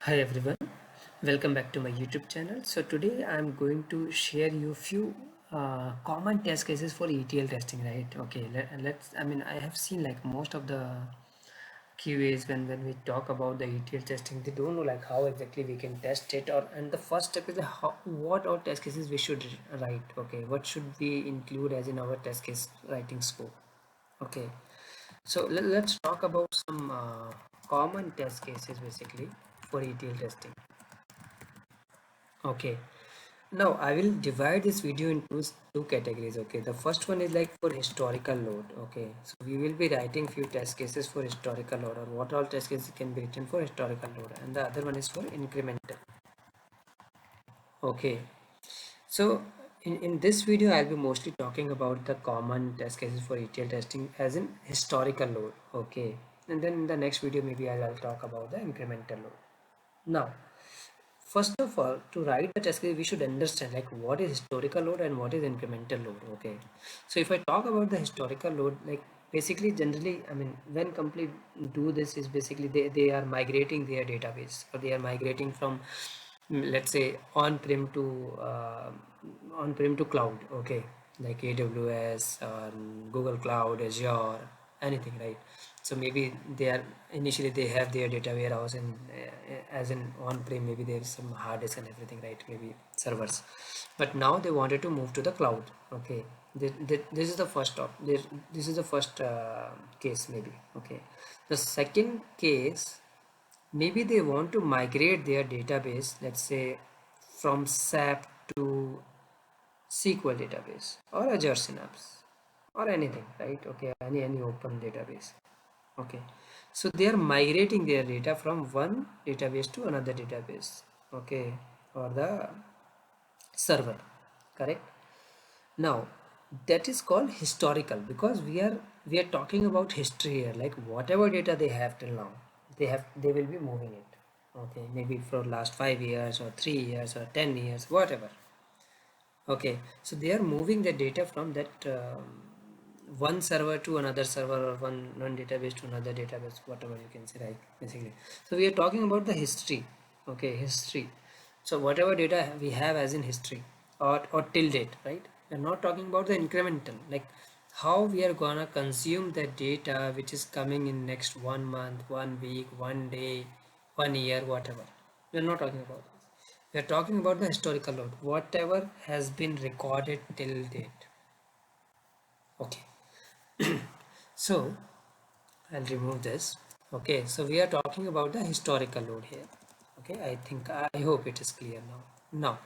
Hi everyone, welcome back to my YouTube channel. So today I'm going to share you few common test cases for ETL testing, right? Okay, let's. I mean, I have seen like most of the QAs when we talk about the ETL testing, they don't know like how exactly we can test it, or and the first step is what all test cases we should write. Okay, what should we include as in our test case writing scope? Okay, so let's talk about some common test cases basically for ETL testing. Okay, now I will divide this video into two categories. Okay, the first one is like for historical load. Okay, so we will be writing few test cases for historical load, or what all test cases can be written for historical load, and the other one is for incremental. Okay, so in this video I'll be mostly talking about the common test cases for ETL testing as in historical load. Okay, and then in the next video maybe I'll talk about the incremental load. Now, first of all, to write the test case, we should understand like what is historical load and what is incremental load. Okay, so if I talk about the historical load, like basically generally, I mean, when company do this is basically they are migrating their database, or they are migrating from let's say on-prem to cloud. Okay, like AWS or Google Cloud, Azure, anything, right? So maybe they are initially they have their data warehouse in as in on-prem, maybe there's some hard disk and everything, right? Maybe servers, but now they wanted to move to the cloud. Okay, this is the first stop. This is the first case maybe. Okay, the second case, maybe they want to migrate their database, let's say from SAP to SQL database or Azure Synapse or anything, right? Okay, any open database. Okay, so they are migrating their data from one database to another database. Okay, or the server, correct? Now that is called historical, because we are talking about history here, like whatever data they have till now, they will be moving it. Okay, maybe for last 5 years or 3 years or 10 years, whatever. Okay, so they are moving the data from that one server to another server, or one database to another database, whatever you can say, right? Basically, so we are talking about the history. Okay, history. So whatever data we have as in history, or till date, right? We're not talking about the incremental, like how we are gonna consume the data which is coming in next 1 month, 1 week, 1 day, 1 year, whatever. We're not talking about this. We're talking about the historical load, whatever has been recorded till date. Okay, so I'll remove this. Okay, so we are talking about the historical load here. Okay, I hope it is clear now. Now,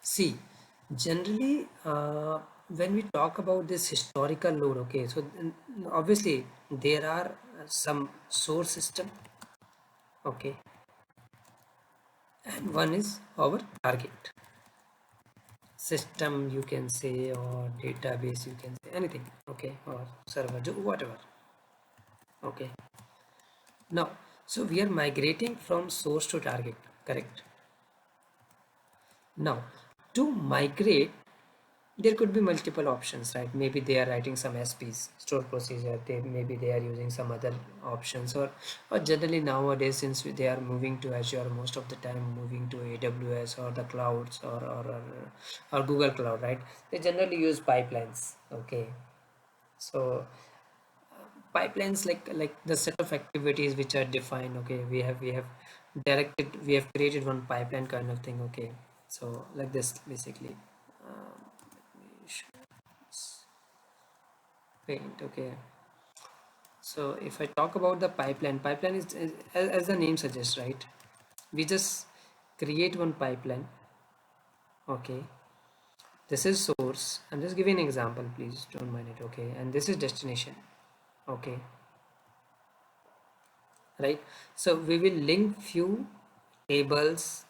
see, generally, when we talk about this historical load, okay, so obviously there are some source system, okay, and one is our target system, you can say, or database, you can say anything, okay, or server, whatever. Okay, now, so we are migrating from source to target, correct? Now, to migrate, there could be multiple options, right? Maybe they are writing some SPs, stored procedure. Maybe they are using some other options, or generally nowadays, since they are moving to Azure, most of the time moving to AWS or the clouds, or Google Cloud, right? They generally use pipelines. Okay, so pipelines, like the set of activities which are defined. Okay, we have created one pipeline kind of thing. Okay, so like this basically. Let me show paint. Okay, so if I talk about the pipeline is as the name suggests, right? We just create one pipeline. Okay, this is source. I'm just giving an example, please don't mind it. Okay, and this is destination. Okay, right? So we will link few tables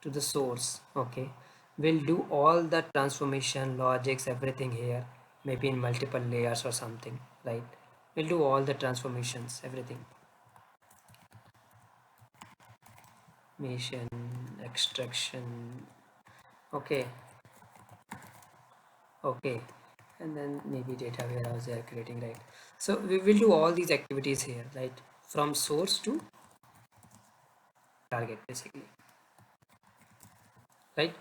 to the source. Okay, we'll do all the transformation logics, everything here, maybe in multiple layers or something, right? We'll do all the transformations, everything, mission, extraction. Okay, okay, and then maybe data warehouse they are creating, right? So we will do all these activities here, right? From source to target basically, right?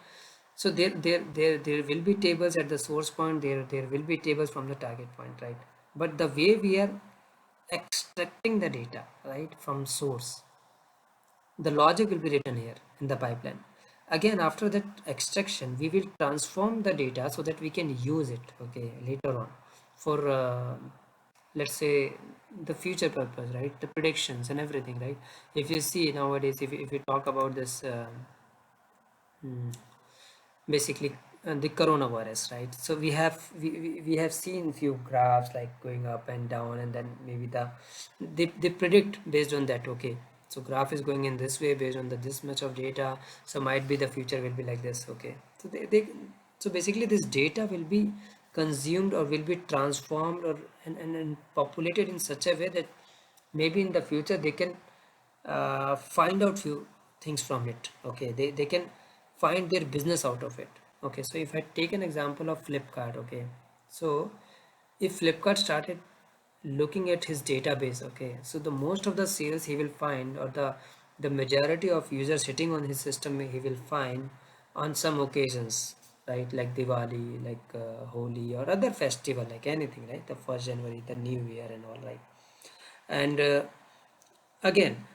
So there will be tables at the source point, there will be tables from the target point, right? But the way we are extracting the data, right, from source, the logic will be written here in the pipeline. Again, after that extraction, we will transform the data so that we can use it, okay, later on for let's say the future purpose, right? The predictions and everything, right? If you see nowadays, if you talk about this hmm, basically the coronavirus, right? So we have seen few graphs like going up and down, and then maybe they predict based on that, okay, so graph is going in this way based on the this much of data, so might be the future will be like this, okay. So so basically this data will be consumed or will be transformed or and populated in such a way that maybe in the future they can find out few things from it, okay. They can find their business out of it, okay. So if I take an example of Flipkart, okay, so if Flipkart started looking at his database, okay, so the most of the sales he will find, or the majority of users sitting on his system he will find on some occasions, right, like Diwali, like Holi or other festival, like anything, right, the 1st January, the New Year and all, right. And again,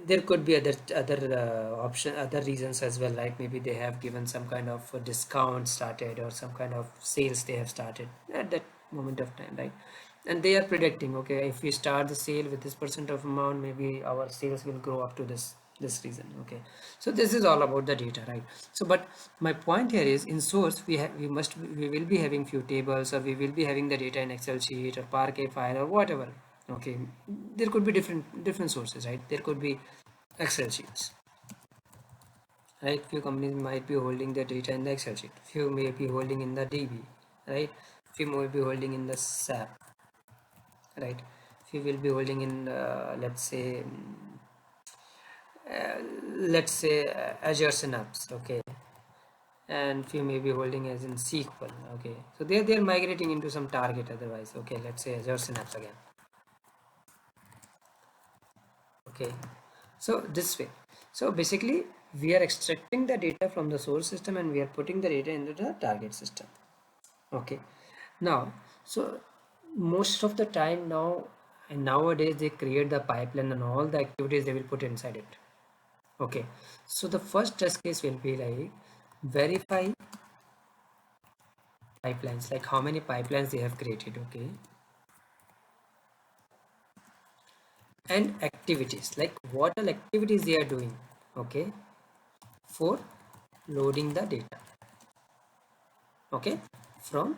there could be other option, other reasons as well, like maybe they have given some kind of a discount started or some kind of sales they have started at that moment of time, right. And they are predicting, okay, if we start the sale with this percent of amount, maybe our sales will grow up to this reason, okay. So this is all about the data, right. So but my point here is, in source we will be having few tables, or we will be having the data in Excel sheet or Parquet file or whatever, okay. There could be different sources, right. There could be Excel sheets, right. Few companies might be holding the data in the Excel sheet, few may be holding in the DB, right. Few may be holding in the SAP, right. Few will be holding in uh, let's say Azure Synapse, okay. And few may be holding as in SQL, okay. So they're migrating into some target otherwise, okay. Let's say Azure Synapse again, okay. So this way, so basically we are extracting the data from the source system and we are putting the data into the target system, okay. Now, so most of the time now, and nowadays they create the pipeline and all the activities they will put inside it, okay. So the first test case will be like verify pipelines, like how many pipelines they have created, okay. And activities, like what all activities they are doing, okay, for loading the data, okay, from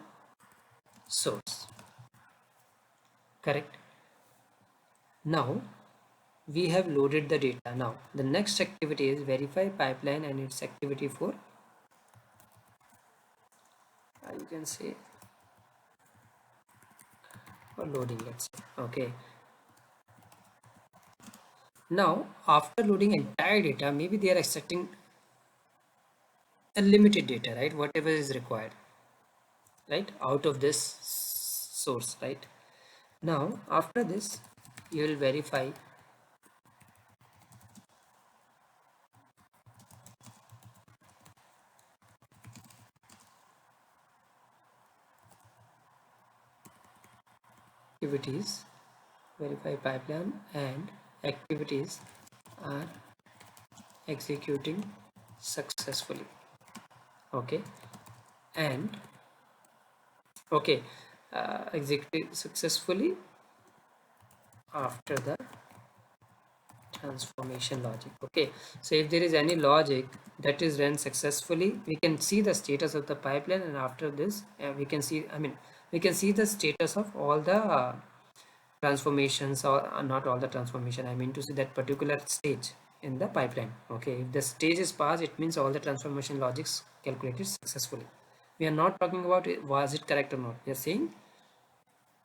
source, correct. Now we have loaded the data. Now the next activity is verify pipeline and its activity for you can say for loading, let's say, okay. Now after loading entire data, maybe they are extracting a limited data, right, whatever is required, right, out of this source, right. Now after this you will verify activities, verify pipeline and activities are executing successfully, okay. And okay, executed successfully after the transformation logic, okay. So if there is any logic that is run successfully, we can see the status of the pipeline, and after this we can see, I mean, we can see the status of all the transformations, or not all the transformation, I mean to see that particular stage in the pipeline, okay. If the stage is passed, it means all the transformation logics calculated successfully. We are not talking about was it correct or not, we are saying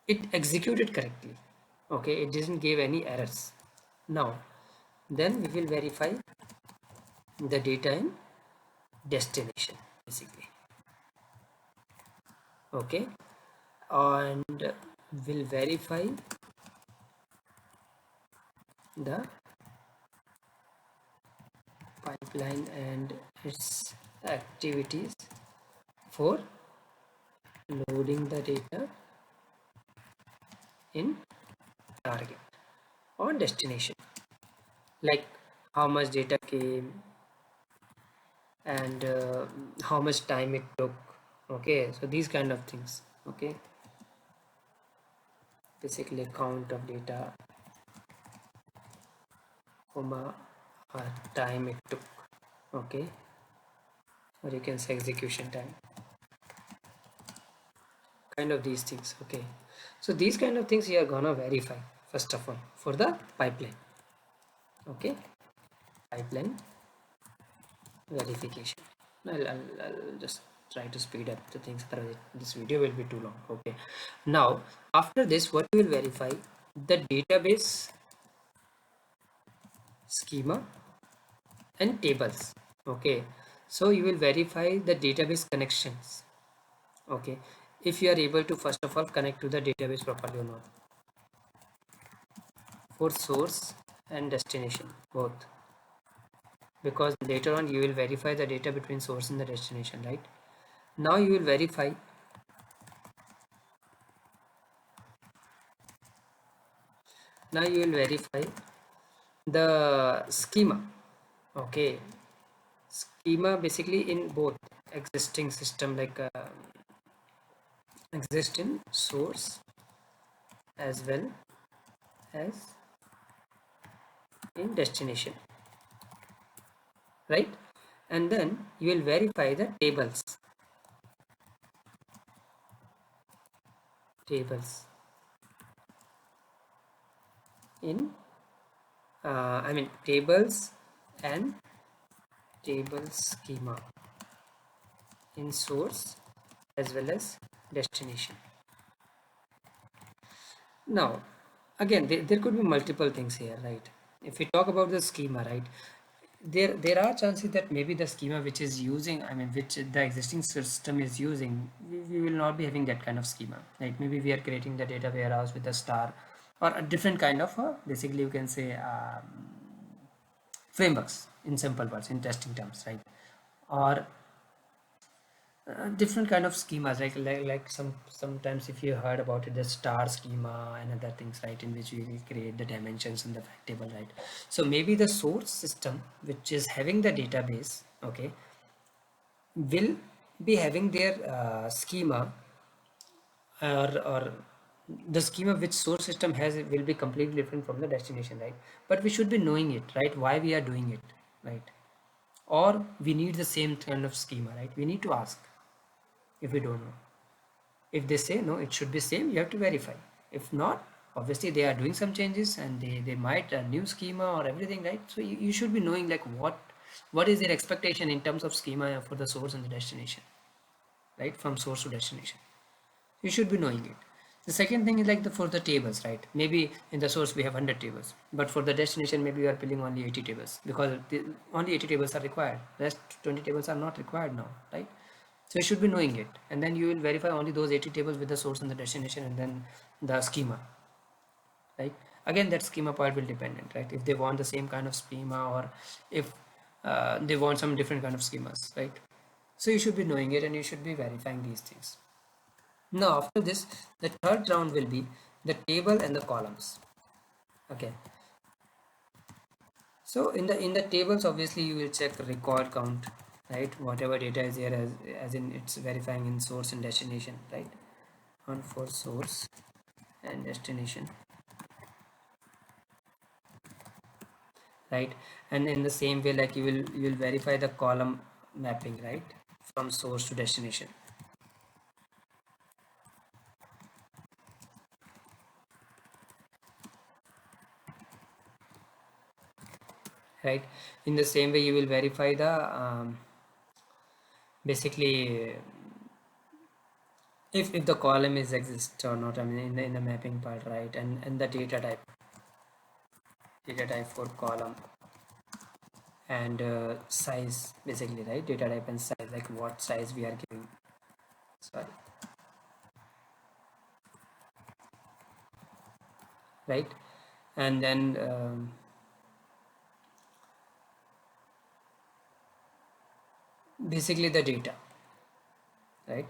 it executed correctly, okay, it didn't give any errors. Now then we will verify the data in destination basically, okay. And will verify the pipeline and its activities for loading the data in target or destination, like how much data came and how much time it took. Okay, so these kind of things. Okay, basically count of data, comma, time it took. Okay, or you can say execution time, kind of these things. Okay, so these kind of things you are gonna verify first of all for the pipeline. Okay, pipeline verification. I'll just try to speed up the things, otherwise this video will be too long. Okay, now after this, what you will verify? The database schema and tables. Okay, so you will verify the database connections. Okay, if you are able to first of all connect to the database properly or not, for source and destination both, because later on you will verify the data between source and the destination, right? Now you will verify the schema. Okay, schema basically in both existing system, like existing source as well as in destination, right? And then you will verify the tables in I mean tables and table schema in source as well as destination. Now again, there could be multiple things here, right? If we talk about the schema, right, there are chances that maybe the schema which is using, I mean which the existing system is using, we will not be having that kind of schema. Like maybe we are creating the data warehouse with a star or a different kind of basically you can say frameworks, in simple words, in testing terms, right? Or different kind of schemas, like sometimes if you heard about it, the star schema and other things, right, in which we will create the dimensions in the fact table, right? So maybe the source system which is having the database, okay, will be having their schema, or the schema which source system has will be completely different from the destination, right? But we should be knowing it, right, why we are doing it, right? Or we need the same kind of schema, right? We need to ask if we don't know. If they say no, it should be same, you have to verify. If not, obviously they are doing some changes and they might a new schema or everything, right? So you should be knowing like what is their expectation in terms of schema for the source and the destination, right? From source to destination, you should be knowing it. The second thing is like for the tables, right? Maybe in the source we have 100 tables, but for the destination maybe we are filling only 80 tables because only 80 tables are required, rest 20 tables are not required now, right? So you should be knowing it, and then you will verify only those 80 tables with the source and the destination, and then the schema, right? Again, that schema part will dependent, right? If they want the same kind of schema, or if they want some different kind of schemas, right? So you should be knowing it and you should be verifying these things. Now after this, the third round will be the table and the columns. Okay, so in the tables, obviously you will check record count, right? Whatever data is here, as in it's verifying in source and destination, right? On for source and destination, right? And in the same way, like you will verify the column mapping, right, from source to destination, right? In the same way, you will verify the basically if the column is exist or not, I mean in the mapping part, right? And the data type for column and size, basically, right? Data type and size, like what size we are giving, sorry, right? And then basically the data, right?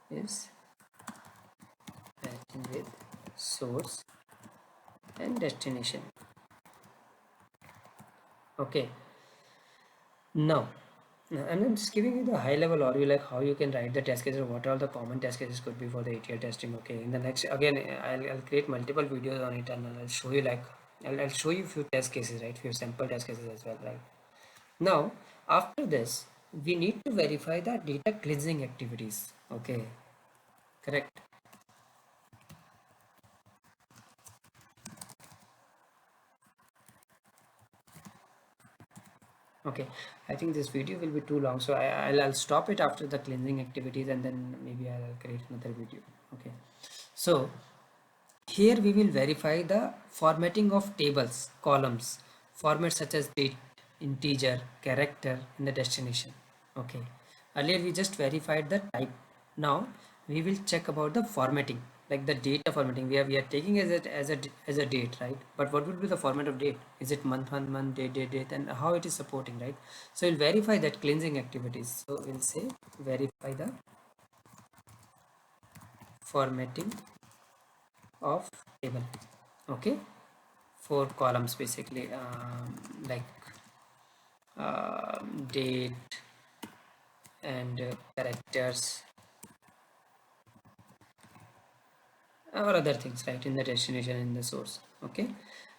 Is matching with source and destination. Okay, now I'm just giving you the high level overview, like how you can write the test cases, what all the common test cases could be for the ETL testing. Okay, in the next, again, I'll create multiple videos on it, and I'll show you, like, I'll show you few test cases, right? Few sample test cases as well, right? Now, after this, we need to verify the data cleansing activities. Okay, correct. Okay, I think this video will be too long, so I'll stop it after the cleansing activities, and then maybe I'll create another video. Okay, so here we will verify the formatting of tables, columns, formats such as date, integer, character in the destination. Okay. Earlier we just verified the type. Now we will check about the formatting, like the data formatting. We are taking as a date, right? But what would be the format of date? Is it month, date, and how it is supporting, right? So we'll verify that cleansing activities. So we'll say verify the formatting of table. Okay, four columns basically, like date and characters or other things, right, in the destination and the source. Okay,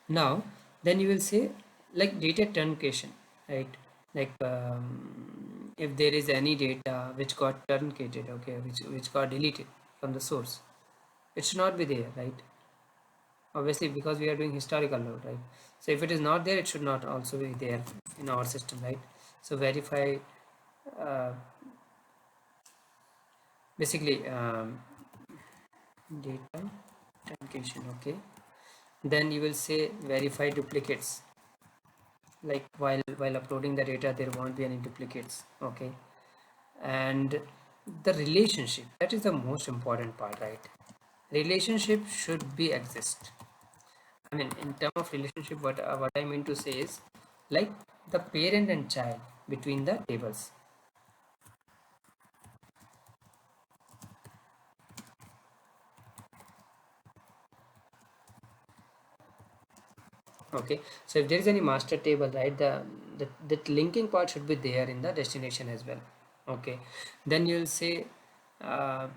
now then you will say like data truncation, right? Like if there is any data which got truncated, okay, which got deleted from the source, it should not be there, right? Obviously, because we are doing historical load, right? So if it is not there, it should not also be there in our system, right? So verify, uh, basically, data truncation. Okay, then you will say verify duplicates, like while uploading the data there won't be any duplicates. Okay, and the relationship, that is the most important part, right? Relationship should be exist. I mean, in terms of relationship, what I mean to say is like the parent and child between the tables. Okay, so if there is any master table, right, the linking part should be there in the destination as well. Okay, then you'll say uh,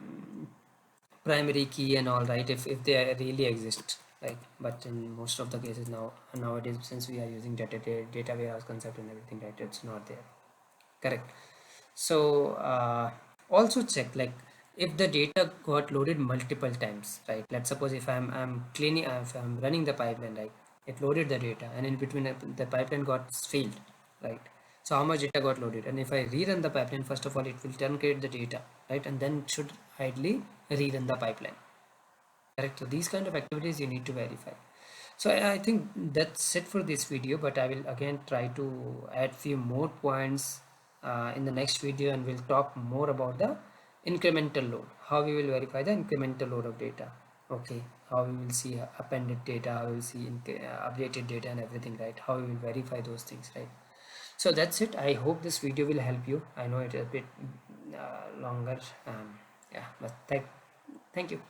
primary key and all, right, if they really exist, right? But in most of the cases nowadays, since we are using data warehouse concept and everything, right, it's not there. Correct. So also check, like, if the data got loaded multiple times, right? Let's suppose if I'm cleaning, if I'm running the pipeline, right, it loaded the data, and in between the pipeline got failed, right? So how much data got loaded, and if I rerun the pipeline, first of all it will truncate the data, right, and then it should idly rerun the pipeline. Correct. So these kind of activities you need to verify. So I think that's it for this video, but I will again try to add few more points in the next video, and we'll talk more about the incremental load, how we will verify the incremental load of data. Okay, how we will see appended data, how we will see updated data and everything, right? How we will verify those things, right? So that's it. I hope this video will help you. I know it a bit longer. Yeah, but thank you.